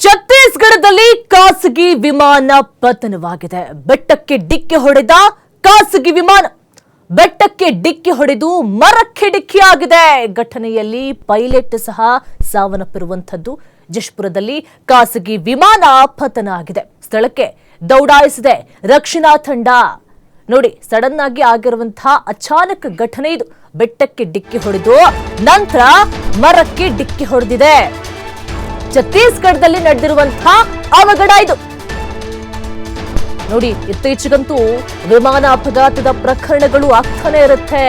ಛತ್ತೀಸ್ಗಢದಲ್ಲಿ ಖಾಸಗಿ ವಿಮಾನ ಪತನವಾಗಿದೆ. ಬೆಟ್ಟಕ್ಕೆ ಡಿಕ್ಕಿ ಹೊಡೆದ ಖಾಸಗಿ ವಿಮಾನ ಬೆಟ್ಟಕ್ಕೆ ಡಿಕ್ಕಿ ಹೊಡೆದು ಮರಕ್ಕೆ ಡಿಕ್ಕಿಯಾಗಿದೆ. ಘಟನೆಯಲ್ಲಿ ಪೈಲಟ್ ಸಹ ಸಾವನ್ನಪ್ಪಿರುವಂತದ್ದು. ಜಶ್ಪುರದಲ್ಲಿ ಖಾಸಗಿ ವಿಮಾನ ಪತನ ಆಗಿದೆ. ಸ್ಥಳಕ್ಕೆ ದೌಡಾಯಿಸಿದೆ ರಕ್ಷಣಾ ತಂಡ. ನೋಡಿ, ಸಡನ್ ಆಗಿ ಆಗಿರುವಂತಹ ಅಚಾನಕ್ ಘಟನೆ ಇದು. ಬೆಟ್ಟಕ್ಕೆ ಡಿಕ್ಕಿ ಹೊಡೆದು ನಂತರ ಮರಕ್ಕೆ ಡಿಕ್ಕಿ ಹೊಡೆದಿದೆ. ಛತ್ತೀಸ್ಗಢದಲ್ಲಿ ನಡೆದಿರುವಂತಹ ಅವಘಡ ಇದು. ನೋಡಿ, ಇತ್ತೀಚೆಗಂತೂ ವಿಮಾನ ಅಪಘಾತದ ಪ್ರಕರಣಗಳು ಆಗ್ತಾನೆ ಇರುತ್ತೆ.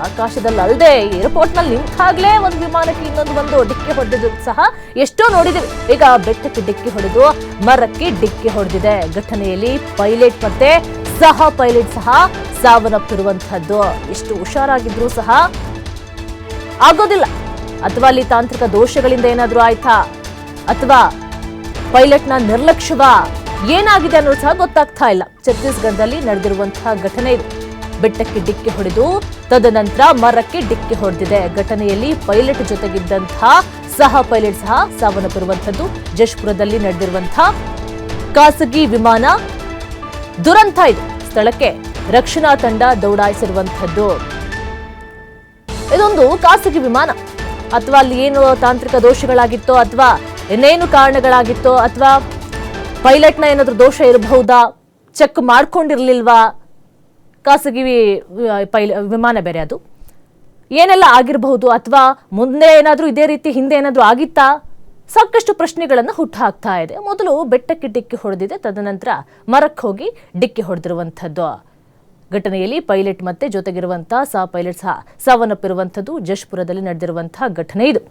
ಆಕಾಶದಲ್ಲಿ ಅಲ್ಲದೆ ಏರ್ಪೋರ್ಟ್ ನಲ್ಲಿ ನಿಂತಾಗ್ಲೇ ಒಂದು ವಿಮಾನಕ್ಕೆ ಇನ್ನೊಂದು ಡಿಕ್ಕಿ ಹೊಡೆದಿದ್ದು ಸಹ ಎಷ್ಟೋ ನೋಡಿದಿವಿ. ಈಗ ಬೆಟ್ಟಕ್ಕೆ ಡಿಕ್ಕಿ ಹೊಡೆದು ಮರಕ್ಕೆ ಡಿಕ್ಕಿ ಹೊಡೆದಿದೆ. ಘಟನೆಯಲ್ಲಿ ಪೈಲಟ್ ಮತ್ತೆ ಸಹ ಪೈಲಟ್ ಸಹ ಸಾವನ್ನಪ್ಪಿರುವಂತಹದ್ದು. ಎಷ್ಟು ಹುಷಾರಾಗಿದ್ರು ಸಹ ಆಗೋದಿಲ್ಲ. ಅಥವಾ ಅಲ್ಲಿ ತಾಂತ್ರಿಕ ದೋಷಗಳಿಂದ ಏನಾದ್ರೂ ಆಯ್ತಾ, ಅಥವಾ ಪೈಲಟ್ನ ನಿರ್ಲಕ್ಷ್ಯವ, ಏನಾಗಿದೆ ಅನ್ನೋದು ಸಹ ಗೊತ್ತಾಗ್ತಾ ಇಲ್ಲ. ಛತ್ತೀಸ್ಗಢದಲ್ಲಿ ನಡೆದಿರುವಂತಹ ಘಟನೆ ಇದು. ಬೆಟ್ಟಕ್ಕೆ ಡಿಕ್ಕಿ ಹೊಡೆದು ತದನಂತರ ಮರಕ್ಕೆ ಡಿಕ್ಕಿ ಹೊಡೆದಿದೆ. ಘಟನೆಯಲ್ಲಿ ಪೈಲಟ್ ಜೊತೆಗಿದ್ದಂತಹ ಸಹ ಪೈಲಟ್ ಸಹ ಸಾವನ್ನಪ್ಪಿರುವಂತದ್ದು. ಜಶ್ಪುರದಲ್ಲಿ ನಡೆದಿರುವಂತಹ ಖಾಸಗಿ ವಿಮಾನ ದುರಂತ ಇದು. ಸ್ಥಳಕ್ಕೆ ರಕ್ಷಣಾ ತಂಡ ದೌಡಾಯಿಸಿರುವಂತದ್ದು. ಇದೊಂದು ಖಾಸಗಿ ವಿಮಾನ, ಅಥವಾ ಅಲ್ಲಿ ಏನು ತಾಂತ್ರಿಕ ದೋಷಗಳಾಗಿತ್ತೋ, ಅಥವಾ ಇನ್ನೇನು ಕಾರಣಗಳಾಗಿತ್ತೋ, ಅಥವಾ ಪೈಲಟ್ನ ಏನಾದ್ರೂ ದೋಷ ಇರಬಹುದಾ, ಚೆಕ್ ಮಾಡ್ಕೊಂಡಿರ್ಲಿಲ್ವಾ, ಖಾಸಗಿ ವಿಮಾನ ಬೇರೆ, ಅದು ಏನೆಲ್ಲ ಆಗಿರಬಹುದು, ಅಥವಾ ಮುಂದೆ ಏನಾದ್ರೂ ಇದೇ ರೀತಿ ಹಿಂದೆ ಏನಾದ್ರೂ ಆಗಿತ್ತಾ, ಸಾಕಷ್ಟು ಪ್ರಶ್ನೆಗಳನ್ನು ಹುಟ್ಟುಹಾಕ್ತಾ ಇದೆ. ಮೊದಲು ಬೆಟ್ಟಕ್ಕೆ ಡಿಕ್ಕಿ ಹೊಡೆದಿದೆ, ತದನಂತರ ಮರಕ್ಕೆ ಹೋಗಿ ಡಿಕ್ಕಿ ಹೊಡೆದಿರುವಂಥದ್ದು. ಘಟನೆಯಲ್ಲಿ ಪೈಲಟ್ ಮತ್ತೆ ಜೊತೆಗಿರುವಂತಹ ಸಹ ಪೈಲಟ್ ಸಹ ಸಾವನ್ನಪ್ಪಿರುವಂಥದ್ದು. ಜಶ್ಪುರದಲ್ಲಿ ನಡೆದಿರುವಂತಹ ಘಟನೆ ಇದು.